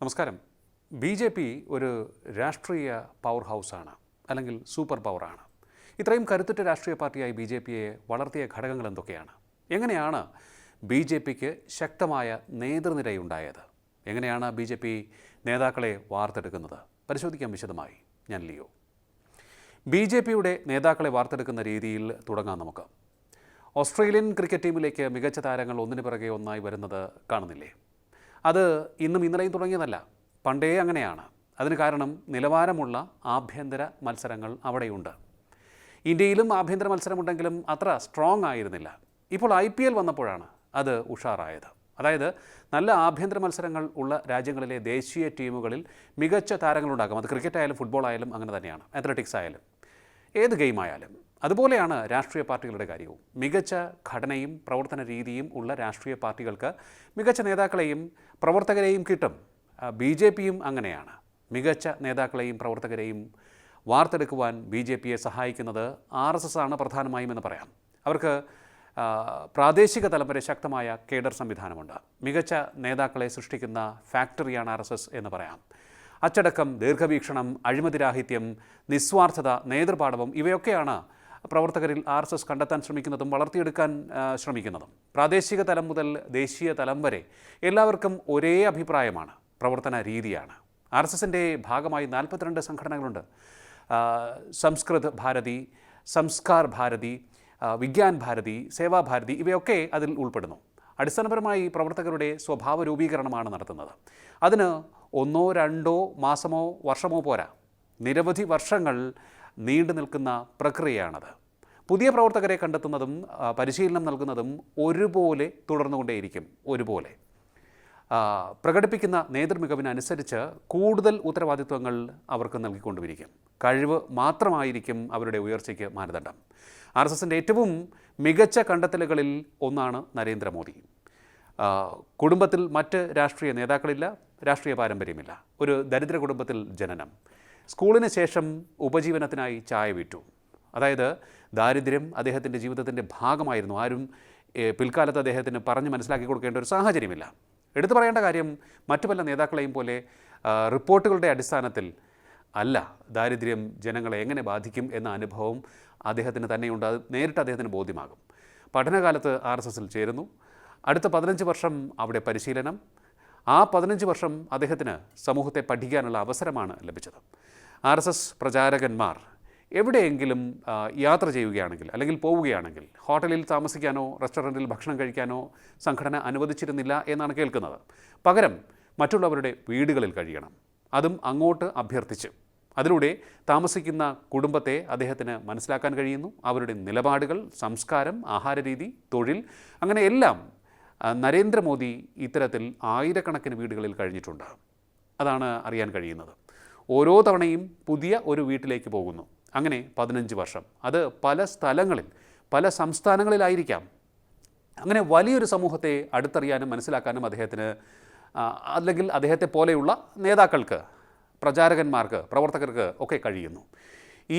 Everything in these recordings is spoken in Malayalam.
നമസ്കാരം. ബി.ജെ.പി. ഒരു രാഷ്ട്രീയ പവർ ഹൗസാണ്, അല്ലെങ്കിൽ സൂപ്പർ പവറാണ്. ഇത്രയും കരുത്തുറ്റ രാഷ്ട്രീയ പാർട്ടിയായി ബി.ജെ.പിയെ വളർത്തിയ ഘടകങ്ങൾ എന്തൊക്കെയാണ്? എങ്ങനെയാണ് ബി.ജെ.പിക്ക് ശക്തമായ നേതൃനിരയുണ്ടായത്? എങ്ങനെയാണ് ബി.ജെ.പി. നേതാക്കളെ വാർത്തെടുക്കുന്നത്? പരിശോധിക്കാം വിശദമായി. ഞാൻ ലിയോ. ബി.ജെ.പിയുടെ നേതാക്കളെ വാർത്തെടുക്കുന്ന രീതിയിൽ തുടങ്ങാം നമുക്ക്. ഓസ്ട്രേലിയൻ ക്രിക്കറ്റ് ടീമിലേക്ക് മികച്ച താരങ്ങൾ ഒന്നിനു പിറകെ ഒന്നായി വരുന്നത് കാണുന്നില്ലേ? അത് ഇന്നും ഇന്നലെയും തുടങ്ങിയതല്ല, പണ്ടേ അങ്ങനെയാണ്. അതിന് കാരണം നിലവാരമുള്ള ആഭ്യന്തര മത്സരങ്ങൾ അവിടെയുണ്ട്. ഇന്ത്യയിലും ആഭ്യന്തര മത്സരമുണ്ടെങ്കിലും അത്ര സ്ട്രോങ് ആയിരുന്നില്ല. ഇപ്പോൾ IPL വന്നപ്പോഴാണ് അത് ഉഷാറായത്. അതായത് നല്ല ആഭ്യന്തര മത്സരങ്ങൾ ഉള്ള രാജ്യങ്ങളിലെ ദേശീയ ടീമുകളിൽ മികച്ച താരങ്ങളുണ്ടാകും. അത് ക്രിക്കറ്റ് ആയാലും ഫുട്ബോൾ ആയാലും അങ്ങനെ തന്നെയാണ്, അത്ലറ്റിക്സ് ആയാലും ഏത് ഗെയിം ആയാലും. അതുപോലെയാണ് രാഷ്ട്രീയ പാർട്ടികളുടെ കാര്യവും. മികച്ച ഘടനയും പ്രവർത്തന രീതിയും ഉള്ള രാഷ്ട്രീയ പാർട്ടികൾക്ക് മികച്ച നേതാക്കളെയും പ്രവർത്തകരെയും കിട്ടും. ബി.ജെ.പിയും അങ്ങനെയാണ്. മികച്ച നേതാക്കളെയും പ്രവർത്തകരെയും വാർത്തെടുക്കുവാൻ ബി.ജെ.പിയെ സഹായിക്കുന്നത് RSS ആണ് പ്രധാനമായും എന്ന് പറയാം. അവർക്ക് പ്രാദേശിക തലം വരെ ശക്തമായ കേഡർ സംവിധാനമുണ്ട്. മികച്ച നേതാക്കളെ സൃഷ്ടിക്കുന്ന ഫാക്ടറിയാണ് RSS എന്ന് പറയാം. അച്ചടക്കം, ദീർഘവീക്ഷണം, അഴിമതിരാഹിത്യം, നിസ്വാർത്ഥത, നേതൃപാടവം ഇവയൊക്കെയാണ് പ്രവർത്തകരിൽ RSS കണ്ടെത്താൻ ശ്രമിക്കുന്നതും വളർത്തിയെടുക്കാൻ ശ്രമിക്കുന്നതും. പ്രാദേശിക തലം മുതൽ ദേശീയ തലം വരെ എല്ലാവർക്കും ഒരേ അഭിപ്രായമാണ്, പ്രവർത്തന രീതിയാണ്. RSSൻ്റെ ഭാഗമായി 42 സംഘടനകളുണ്ട്. സംസ്കൃത് ഭാരതി, സംസ്കാർ ഭാരതി, വിജ്ഞാൻ ഭാരതി, സേവാഭാരതി ഇവയൊക്കെ അതിൽ ഉൾപ്പെടുന്നു. അടിസ്ഥാനപരമായി പ്രവർത്തകരുടെ സ്വഭാവ രൂപീകരണമാണ് നടത്തുന്നത്. അതിന് 1, 2 മാസമോ വർഷമോ പോരാ, നിരവധി വർഷങ്ങൾ നീണ്ടു നിൽക്കുന്ന പ്രക്രിയയാണത്. പുതിയ പ്രവർത്തകരെ കണ്ടെത്തുന്നതും പരിശീലനം നൽകുന്നതും ഒരുപോലെ തുടർന്നുകൊണ്ടേയിരിക്കും. ഒരുപോലെ പ്രകടിപ്പിക്കുന്ന നേതൃമികവിനനുസരിച്ച് കൂടുതൽ ഉത്തരവാദിത്വങ്ങൾ അവർക്ക് നൽകിക്കൊണ്ടുമിരിക്കും. കഴിവ് മാത്രമായിരിക്കും അവരുടെ ഉയർച്ചയ്ക്ക് മാനദണ്ഡം. RSSൻ്റെ ഏറ്റവും മികച്ച കണ്ടെത്തലുകളിൽ ഒന്നാണ് നരേന്ദ്രമോദി. കുടുംബത്തിൽ മറ്റ് രാഷ്ട്രീയ നേതാക്കളില്ല, രാഷ്ട്രീയ പാരമ്പര്യമില്ല. ഒരു ദരിദ്ര കുടുംബത്തിൽ ജനനം. സ്കൂളിന് ശേഷം ഉപജീവനത്തിനായി ചായ വിറ്റു. അതായത് ദാരിദ്ര്യം അദ്ദേഹത്തിൻ്റെ ജീവിതത്തിൻ്റെ ഭാഗമായിരുന്നു. ആരും പിൽക്കാലത്ത് അദ്ദേഹത്തിന് പറഞ്ഞ് മനസ്സിലാക്കി കൊടുക്കേണ്ട ഒരു സാഹചര്യമില്ല. എടുത്തു പറയേണ്ട കാര്യം, മറ്റു പല നേതാക്കളെയും പോലെ റിപ്പോർട്ടുകളുടെ അടിസ്ഥാനത്തിൽ അല്ല ദാരിദ്ര്യം ജനങ്ങളെ എങ്ങനെ ബാധിക്കും എന്ന അനുഭവം അദ്ദേഹത്തിന് തന്നെയുണ്ട്. അത് നേരിട്ട് അദ്ദേഹത്തിന് ബോധ്യമാകും. പഠനകാലത്ത് RSSൽ ചേരുന്നു. അടുത്ത 15 വർഷം അവിടെ പരിശീലനം. ആ 15 വർഷം അദ്ദേഹത്തിന് സമൂഹത്തെ പഠിക്കാനുള്ള അവസരമാണ് ലഭിച്ചത്. RSS പ്രചാരകന്മാർ എവിടെയെങ്കിലും യാത്ര ചെയ്യുകയാണെങ്കിൽ അല്ലെങ്കിൽ പോവുകയാണെങ്കിൽ ഹോട്ടലിൽ താമസിക്കാനോ റെസ്റ്റോറൻറ്റിൽ ഭക്ഷണം കഴിക്കാനോ സംഘടന അനുവദിച്ചിരുന്നില്ല എന്നാണ് കേൾക്കുന്നത്. പകരം മറ്റുള്ളവരുടെ വീടുകളിൽ കഴിയണം, അതും അങ്ങോട്ട് അഭ്യർത്ഥിച്ച്. അതിലൂടെ താമസിക്കുന്ന കുടുംബത്തെ അദ്ദേഹത്തിന് മനസ്സിലാക്കാൻ കഴിയുന്നു. അവരുടെ നിലപാടുകൾ, സംസ്കാരം, ആഹാരരീതി, തൊഴിൽ, അങ്ങനെ എല്ലാം നരേന്ദ്രമോദി ഇത്തരത്തിൽ ആയിരക്കണക്കിന് വീടുകളിൽ കഴിഞ്ഞിട്ടുണ്ട്. അതാണ് അറിയാൻ കഴിയുന്നത്. ഓരോ തവണയും പുതിയ ഒരു വീട്ടിലേക്ക് പോകുന്നു. അങ്ങനെ 15 വർഷം. അത് പല സ്ഥലങ്ങളിൽ, പല സംസ്ഥാനങ്ങളിലായിരിക്കാം. അങ്ങനെ വലിയൊരു സമൂഹത്തെ അടുത്തറിയാനും മനസ്സിലാക്കാനും അദ്ദേഹത്തിന്, അല്ലെങ്കിൽ അദ്ദേഹത്തെ പോലെയുള്ള നേതാക്കൾക്ക്, പ്രചാരകന്മാർക്ക്, പ്രവർത്തകർക്ക് ഒക്കെ കഴിയുന്നു.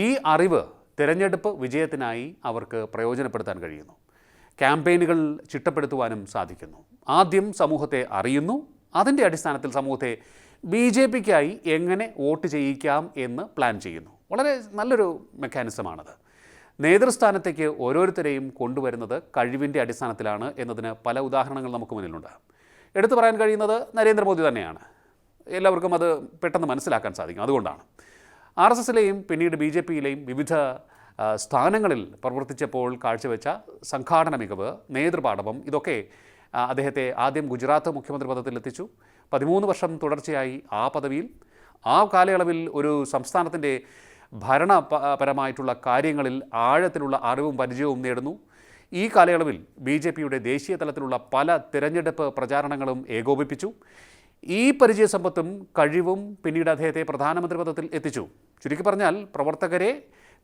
ഈ അറിവ് തിരഞ്ഞെടുപ്പ് വിജയത്തിനായി അവർക്ക് പ്രയോജനപ്പെടുത്താൻ കഴിയുന്നു. ക്യാമ്പയിനുകൾ ചിട്ടപ്പെടുത്തുവാനും സാധിക്കുന്നു. ആദ്യം സമൂഹത്തെ അറിയുന്നു. അതിൻ്റെ അടിസ്ഥാനത്തിൽ സമൂഹത്തെ ബി.ജെ.പിക്കായി എങ്ങനെ വോട്ട് ചെയ്യിക്കാം എന്ന് പ്ലാൻ ചെയ്യുന്നു. വളരെ നല്ലൊരു മെക്കാനിസമാണത്. നേതൃസ്ഥാനത്തേക്ക് ഓരോരുത്തരെയും കൊണ്ടുവരുന്നത് കഴിവിൻ്റെ അടിസ്ഥാനത്തിലാണ് എന്നതിന് പല ഉദാഹരണങ്ങൾ നമുക്ക് മുന്നിലുണ്ട്. എടുത്തു പറയാൻ കഴിയുന്നത് നരേന്ദ്രമോദി തന്നെയാണ്. എല്ലാവർക്കും അത് പെട്ടെന്ന് മനസ്സിലാക്കാൻ സാധിക്കും. അതുകൊണ്ടാണ് RSSലെയും പിന്നീട് ബി.ജെ.പിയിലെയും വിവിധ സ്ഥാനങ്ങളിൽ പ്രവർത്തിച്ചപ്പോൾ കാഴ്ചവെച്ച സംഘാടന മികവ്, നേതൃപാടവം ഇതൊക്കെ അദ്ദേഹത്തെ ആദ്യം ഗുജറാത്ത് മുഖ്യമന്ത്രി പദത്തിലെത്തിച്ചു. 13 വർഷം തുടർച്ചയായി ആ പദവിയിൽ. ആ കാലയളവിൽ ഒരു സംസ്ഥാനത്തിൻ്റെ ഭരണപരമായിട്ടുള്ള കാര്യങ്ങളിൽ ആഴത്തിലുള്ള അറിവും പരിചയവും നേടുന്നു. ഈ കാലയളവിൽ ബി.ജെ.പിയുടെ ദേശീയ തലത്തിലുള്ള പല തിരഞ്ഞെടുപ്പ് പ്രചാരണങ്ങളും ഏകോപിപ്പിച്ചു. ഈ പരിചയസമ്പത്തും കഴിവും പിന്നീട് അദ്ദേഹത്തെ പ്രധാനമന്ത്രി പദത്തിൽ എത്തിച്ചു. ചുരുക്കി പറഞ്ഞാൽ, പ്രവർത്തകരെ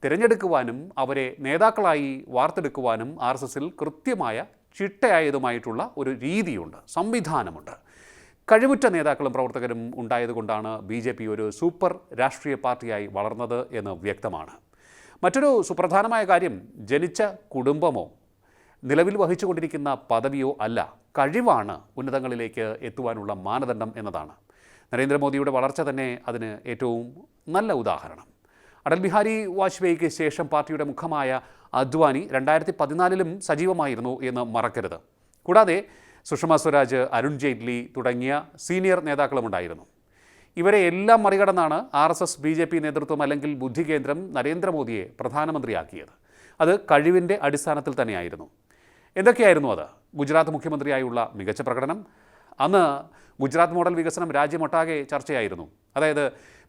തിരഞ്ഞെടുക്കുവാനും അവരെ നേതാക്കളായി വാർത്തെടുക്കുവാനും RSSൽ കൃത്യമായ ചിട്ടയായതുമായിട്ടുള്ള ഒരു രീതിയുണ്ട്, സംവിധാനമുണ്ട്. കഴിവുറ്റ നേതാക്കളും പ്രവർത്തകരും ഉണ്ടായതുകൊണ്ടാണ് ബി.ജെ.പി. ഒരു സൂപ്പർ രാഷ്ട്രീയ പാർട്ടിയായി വളർന്നത് എന്ന് വ്യക്തമാണ്. മറ്റൊരു സുപ്രധാനമായ കാര്യം, ജനിച്ച കുടുംബമോ നിലവിൽ വഹിച്ചുകൊണ്ടിരിക്കുന്ന പദവിയോ അല്ല, കഴിവാണ് ഉന്നതങ്ങളിലേക്ക് എത്തുവാനുള്ള മാനദണ്ഡം എന്നതാണ്. നരേന്ദ്രമോദിയുടെ വളർച്ച തന്നെ അതിന് ഏറ്റവും നല്ല ഉദാഹരണം. അടൽ ബിഹാരി വാജ്പേയിക്ക് ശേഷം പാർട്ടിയുടെ മുഖമായ അദ്വാനി 2014 സജീവമായിരുന്നു എന്ന് മറക്കരുത്. കൂടാതെ സുഷമ സ്വരാജ്, അരുൺ ജെയ്റ്റ്ലി തുടങ്ങിയ സീനിയർ നേതാക്കളുമുണ്ടായിരുന്നു. ഇവരെ എല്ലാം മറികടന്നാണ് RSS BJP നേതൃത്വം അല്ലെങ്കിൽ ബുദ്ധികേന്ദ്രം നരേന്ദ്രമോദിയെ പ്രധാനമന്ത്രിയാക്കിയത്. അത് കഴിവിൻ്റെ അടിസ്ഥാനത്തിൽ തന്നെയായിരുന്നു. എന്തൊക്കെയായിരുന്നു അത്? ഗുജറാത്ത് മുഖ്യമന്ത്രിയായുള്ള മികച്ച പ്രകടനം. അന്ന് ഗുജറാത്ത് മോഡൽ വികസനം രാജ്യമൊട്ടാകെ ചർച്ചയായിരുന്നു. അതായത്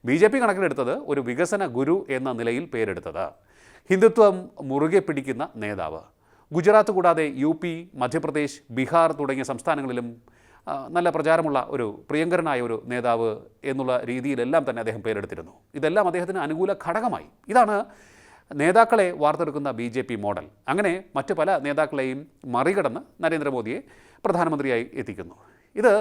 BJP കണക്കിലെടുത്തത് ഒരു വികസന ഗുരു എന്ന നിലയിൽ പേരെടുത്തത്. ഹിന്ദുത്വം മുറുകെ പിടിക്കുന്ന നേതാവ്. ഗുജറാത്ത് കൂടാതെ UP, മധ്യപ്രദേശ്, ബീഹാർ തുടങ്ങിയ സംസ്ഥാനങ്ങളിലും നല്ല പ്രചാരമുള്ള ഒരു പ്രിയങ്കരനായ ഒരു നേതാവ് എന്നുള്ള രീതിയിലെല്ലാം തന്നെ അദ്ദേഹം പേരെടുത്തിരുന്നു. ഇതെല്ലാം അദ്ദേഹത്തിന് അനുകൂല ഘടകമായി. ഇതാണ് നേതാക്കളെ വാർത്തെടുക്കുന്ന BJP മോഡൽ. അങ്ങനെ മറ്റ് പല നേതാക്കളെയും മറികടന്ന് നരേന്ദ്രമോദിയെ പ്രധാനമന്ത്രിയായി എത്തിക്കുന്നു. ഇത്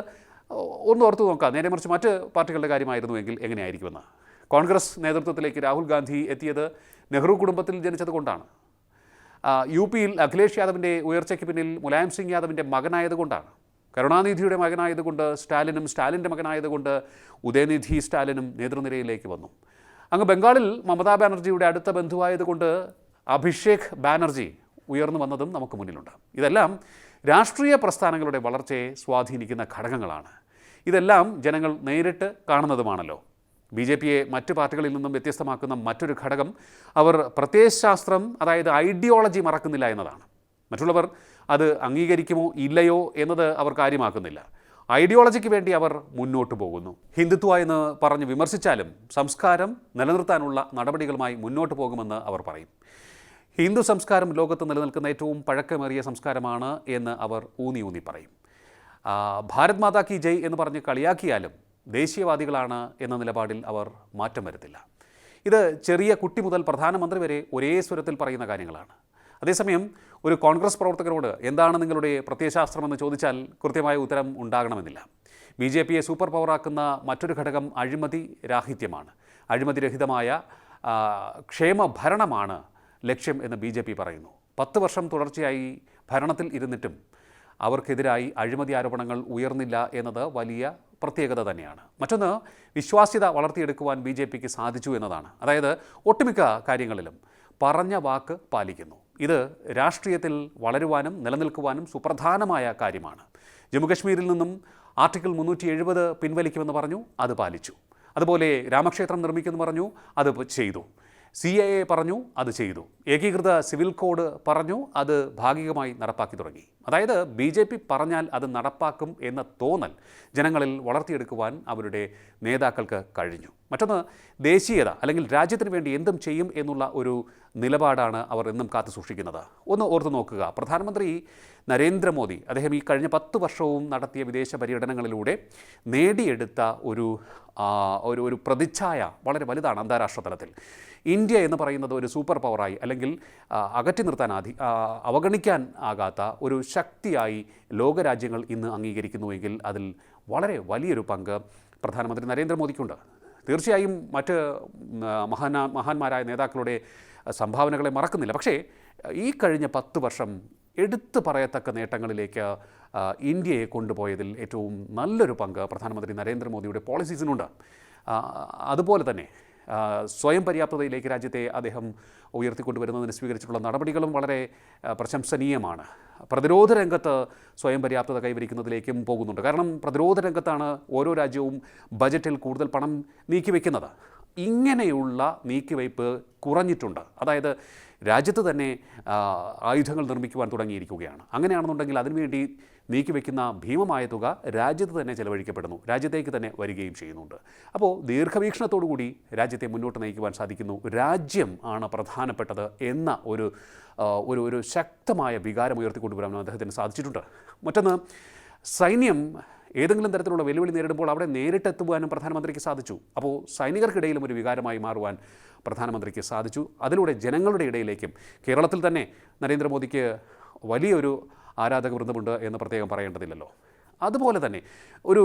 ഒന്ന് ഓർത്തു നോക്കാം. നേരെ മറിച്ച് മറ്റ് പാർട്ടികളുടെ കാര്യമായിരുന്നുവെങ്കിൽ എങ്ങനെയായിരിക്കുമെന്ന്. കോൺഗ്രസ് നേതൃത്വത്തിലേക്ക് രാഹുൽ ഗാന്ധി എത്തിയത് നെഹ്റു കുടുംബത്തിൽ ജനിച്ചത് കൊണ്ടാണ്. UP അഖിലേഷ് യാദവിൻ്റെ ഉയർച്ചയ്ക്ക് പിന്നിൽ മുലായം സിംഗ് യാദവിൻ്റെ മകനായതുകൊണ്ടാണ്. കരുണാനിധിയുടെ മകനായതുകൊണ്ട് സ്റ്റാലിനും, സ്റ്റാലിൻ്റെ മകനായതുകൊണ്ട് ഉദയനിധി സ്റ്റാലിനും നേതൃനിരയിലേക്ക് വന്നു. അങ്ങ് ബംഗാളിൽ മമതാ ബാനർജിയുടെ അടുത്ത ബന്ധുവായതുകൊണ്ട് അഭിഷേക് ബാനർജി ഉയർന്നു വന്നതും നമുക്ക് മുന്നിലുണ്ട്. ഇതെല്ലാം രാഷ്ട്രീയ പ്രസ്ഥാനങ്ങളുടെ വളർച്ചയെ സ്വാധീനിക്കുന്ന ഘടകങ്ങളാണ്. ഇതെല്ലാം ജനങ്ങൾ നേരിട്ട് കാണുന്നതുമാണല്ലോ. BJPയെ മറ്റ് പാർട്ടികളിൽ നിന്നും വ്യത്യസ്തമാക്കുന്ന മറ്റൊരു ഘടകം അവർ പ്രത്യയശാസ്ത്രം, അതായത് ഐഡിയോളജി മറക്കുന്നില്ല എന്നതാണ്. മറ്റുള്ളവർ അത് അംഗീകരിക്കുമോ ഇല്ലയോ എന്നത് അവർ കാര്യമാക്കുന്നില്ല. ഐഡിയോളജിക്ക് വേണ്ടി അവർ മുന്നോട്ട് പോകുന്നു. ഹിന്ദുത്വ എന്ന് പറഞ്ഞ് വിമർശിച്ചാലും സംസ്കാരം നിലനിർത്താനുള്ള നടപടികളുമായി മുന്നോട്ട് പോകുമെന്ന് അവർ പറയും. ഹിന്ദു സംസ്കാരം ലോകത്ത് നിലനിൽക്കുന്ന ഏറ്റവും പഴക്കമേറിയ സംസ്കാരമാണ് എന്ന് അവർ ഊന്നി പറയും. ഭാരത് മാതാ കി ജയ് എന്ന് പറഞ്ഞ് കളിയാക്കിയാലും ദേശീയവാദികളാണ് എന്ന നിലപാടിൽ അവർ മാറ്റം വരുത്തില്ല. ഇത് ചെറിയ കുട്ടി മുതൽ പ്രധാനമന്ത്രി വരെ ഒരേ സ്വരത്തിൽ പറയുന്ന കാര്യങ്ങളാണ്. അതേസമയം ഒരു കോൺഗ്രസ് പ്രവർത്തകരോട് എന്താണ് നിങ്ങളുടെ പ്രത്യയശാസ്ത്രമെന്ന് ചോദിച്ചാൽ കൃത്യമായ ഉത്തരം ഉണ്ടാകണമെന്നില്ല. BJPയെ സൂപ്പർ പവറാക്കുന്ന മറ്റൊരു ഘടകം അഴിമതി രാഹിത്യമാണ്. അഴിമതിരഹിതമായ ക്ഷേമ ഭരണമാണ് ലക്ഷ്യം എന്ന് BJP പറയുന്നു. 10 വർഷം തുടർച്ചയായി ഭരണത്തിൽ ഇരുന്നിട്ടും അവർക്കെതിരായി അഴിമതി ആരോപണങ്ങൾ ഉയർന്നില്ല എന്നത് വലിയ പ്രത്യേകത തന്നെയാണ്. മറ്റൊന്ന്, വിശ്വാസ്യത വളർത്തിയെടുക്കുവാൻ BJPക്ക് സാധിച്ചു എന്നതാണ്. അതായത് ഒട്ടുമിക്ക കാര്യങ്ങളിലും പറഞ്ഞ വാക്ക് പാലിക്കുന്നു. ഇത് രാഷ്ട്രീയത്തിൽ വളരുവാനും നിലനിൽക്കുവാനും സുപ്രധാനമായ കാര്യമാണ്. ജമ്മുകശ്മീരിൽ നിന്നും ആർട്ടിക്കിൾ 370 പിൻവലിക്കുമെന്ന് പറഞ്ഞു, അത് പാലിച്ചു. അതുപോലെ രാമക്ഷേത്രം നിർമ്മിക്കുമെന്ന് പറഞ്ഞു, അത് ചെയ്തു. CAA പറഞ്ഞു, അത് ചെയ്തു. ഏകീകൃത സിവിൽ കോഡ് പറഞ്ഞു, അത് ഭാഗികമായി നടപ്പാക്കി തുടങ്ങി. അതായത് BJP പറഞ്ഞാൽ അത് നടപ്പാക്കും എന്ന തോന്നൽ ജനങ്ങളിൽ വളർത്തിയെടുക്കുവാൻ അവരുടെ നേതാക്കൾക്ക് കഴിഞ്ഞു. മറ്റൊന്ന്, ദേശീയത അല്ലെങ്കിൽ രാജ്യത്തിന് വേണ്ടി എന്തും ചെയ്യും എന്നുള്ള ഒരു നിലപാടാണ് അവർ എന്നും കാത്തു സൂക്ഷിക്കുന്നത്. ഒന്ന് ഓർത്തു നോക്കുക, പ്രധാനമന്ത്രി നരേന്ദ്രമോദി അദ്ദേഹം ഈ കഴിഞ്ഞ 10 വർഷവും നടത്തിയ വിദേശ പര്യടനങ്ങളിലൂടെ നേടിയെടുത്ത ഒരു പ്രതിച്ഛായ വളരെ വലുതാണ് അന്താരാഷ്ട്ര തലത്തിൽ. ഇന്ത്യ എന്ന് പറയുന്നത് ഒരു സൂപ്പർ പവറായി അല്ലെങ്കിൽ അകറ്റി നിർത്താൻ അവഗണിക്കാൻ ആകാത്ത ഒരു ശക്തിയായി ലോകരാജ്യങ്ങൾ ഇന്ന് അംഗീകരിക്കുന്നുവെങ്കിൽ അതിൽ വളരെ വലിയൊരു പങ്ക് പ്രധാനമന്ത്രി നരേന്ദ്രമോദിക്കുണ്ട്. തീർച്ചയായും മറ്റ് മഹാന്മാരായ നേതാക്കളുടെ സംഭാവനകളെ മറക്കുന്നില്ല. പക്ഷേ ഈ കഴിഞ്ഞ 10 വർഷം എടുത്തു പറയത്തക്ക നേട്ടങ്ങളിലേക്ക് ഇന്ത്യയെ കൊണ്ടുപോയതിൽ ഏറ്റവും നല്ലൊരു പങ്ക് പ്രധാനമന്ത്രി നരേന്ദ്രമോദിയുടെ പോളിസീസിനുണ്ട്. അതുപോലെ തന്നെ സ്വയം പര്യാപ്തതയിലേക്ക് രാജ്യത്തെ അദ്ദേഹം ഉയർത്തിക്കൊണ്ടുവരുന്നതിന് സ്വീകരിച്ചിട്ടുള്ള നടപടികളും വളരെ പ്രശംസനീയമാണ്. പ്രതിരോധ രംഗത്ത് സ്വയം പര്യാപ്തത കൈവരിക്കുന്നതിലേക്കും പോകുന്നുണ്ട്. കാരണം പ്രതിരോധ രംഗത്താണ് ഓരോ രാജ്യവും ബജറ്റിൽ കൂടുതൽ പണം നീക്കിവെക്കുന്നത്. ഇങ്ങനെയുള്ള നീക്കിവയ്പ് കുറഞ്ഞിട്ടുണ്ട്. അതായത് രാജ്യത്ത് തന്നെ ആയുധങ്ങൾ നിർമ്മിക്കുവാൻ തുടങ്ങിയിരിക്കുകയാണ്. അങ്ങനെയാണെന്നുണ്ടെങ്കിൽ അതിനുവേണ്ടി നീക്കിവെക്കുന്ന ഭീമമായ തുക രാജ്യത്ത് തന്നെ ചെലവഴിക്കപ്പെടുന്നു, രാജ്യത്തേക്ക് തന്നെ വരികയും ചെയ്യുന്നുണ്ട്. അപ്പോൾ ദീർഘവീക്ഷണത്തോടുകൂടി രാജ്യത്തെ മുന്നോട്ട് നയിക്കുവാൻ സാധിക്കുന്നു. രാജ്യം ആണ് പ്രധാനപ്പെട്ടത് എന്ന ഒരു ശക്തമായ വികാരം ഉയർത്തിക്കൊണ്ടുവരാൻ അദ്ദേഹത്തിന് സാധിച്ചിട്ടുണ്ട്. മറ്റൊന്ന്, സൈന്യം ഏതെങ്കിലും തരത്തിലുള്ള വെല്ലുവിളി നേരിടുമ്പോൾ അവിടെ നേരിട്ടെത്തുവാനും പ്രധാനമന്ത്രിക്ക് സാധിച്ചു. അപ്പോൾ സൈനികർക്കിടയിലും ഒരു വികാരമായി മാറുവാൻ പ്രധാനമന്ത്രിക്ക് സാധിച്ചു. അതിലൂടെ ജനങ്ങളുടെ ഇടയിലേക്കും, കേരളത്തിൽ തന്നെ നരേന്ദ്രമോദിക്ക് വലിയൊരു ആരാധക വൃന്ദമുണ്ട് എന്ന് പ്രത്യേകം പറയേണ്ടതില്ലല്ലോ. അതുപോലെ തന്നെ ഒരു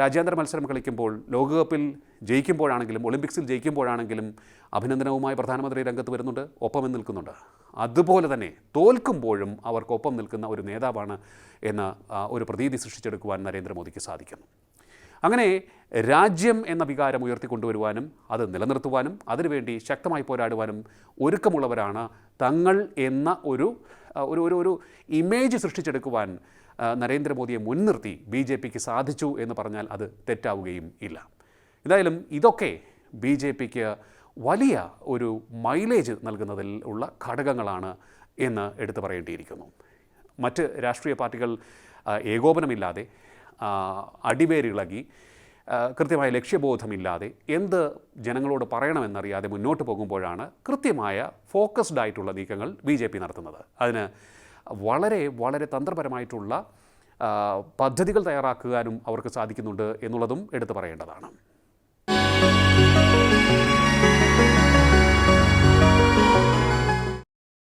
രാജ്യാന്തര മത്സരം കളിക്കുമ്പോൾ, ലോകകപ്പിൽ ജയിക്കുമ്പോഴാണെങ്കിലും ഒളിമ്പിക്സിൽ ജയിക്കുമ്പോഴാണെങ്കിലും അഭിനന്ദനവുമായി പ്രധാനമന്ത്രി രംഗത്ത് വരുന്നുണ്ട്, ഒപ്പം നിൽക്കുന്നുണ്ട്. അതുപോലെ തന്നെ തോൽക്കുമ്പോഴും അവർക്കൊപ്പം നിൽക്കുന്ന ഒരു നേതാവാണ് എന്ന ഒരു പ്രതീതി സൃഷ്ടിച്ചെടുക്കുവാൻ നരേന്ദ്രമോദിക്ക് സാധിക്കുന്നു. അങ്ങനെ രാജ്യം എന്ന വികാരം ഉയർത്തിക്കൊണ്ടുവരുവാനും അത് നിലനിർത്തുവാനും അതിനുവേണ്ടി ശക്തമായി പോരാടുവാനും ഒരുക്കമുള്ളവരാണ് തങ്ങൾ എന്ന ഒരു ഒരു ഒരു ഒരു ഇമേജ് സൃഷ്ടിച്ചെടുക്കുവാൻ നരേന്ദ്രമോദിയെ മുൻനിർത്തി ബി ജെ പിക്ക് സാധിച്ചു എന്ന് പറഞ്ഞാൽ അത് തെറ്റാവുകയും ഇല്ല. എന്തായാലും ഇതൊക്കെ ബി ജെ പിക്ക് വലിയ ഒരു മൈലേജ് നൽകുന്നതിൽ ഉള്ള ഘടകങ്ങളാണ് എന്ന് എടുത്തു പറയേണ്ടിയിരിക്കുന്നു. മറ്റ് രാഷ്ട്രീയ പാർട്ടികൾ ഏകോപനമില്ലാതെ, അടിവേരിളകി, കൃത്യമായ ലക്ഷ്യബോധമില്ലാതെ എന്ത് ജനങ്ങളോട് പറയണമെന്നറിയാതെ മുന്നോട്ട് പോകുമ്പോഴാണ് കൃത്യമായ ഫോക്കസ്ഡ് ആയിട്ടുള്ള നീക്കങ്ങൾ ബി ജെ പി നടത്തുന്നത്. അതിന് വളരെ വളരെ തന്ത്രപരമായിട്ടുള്ള പദ്ധതികൾ തയ്യാറാക്കാനും അവർക്ക് സാധിക്കുന്നുണ്ട് എന്നുള്ളതും എടുത്തു പറയേണ്ടതാണ്.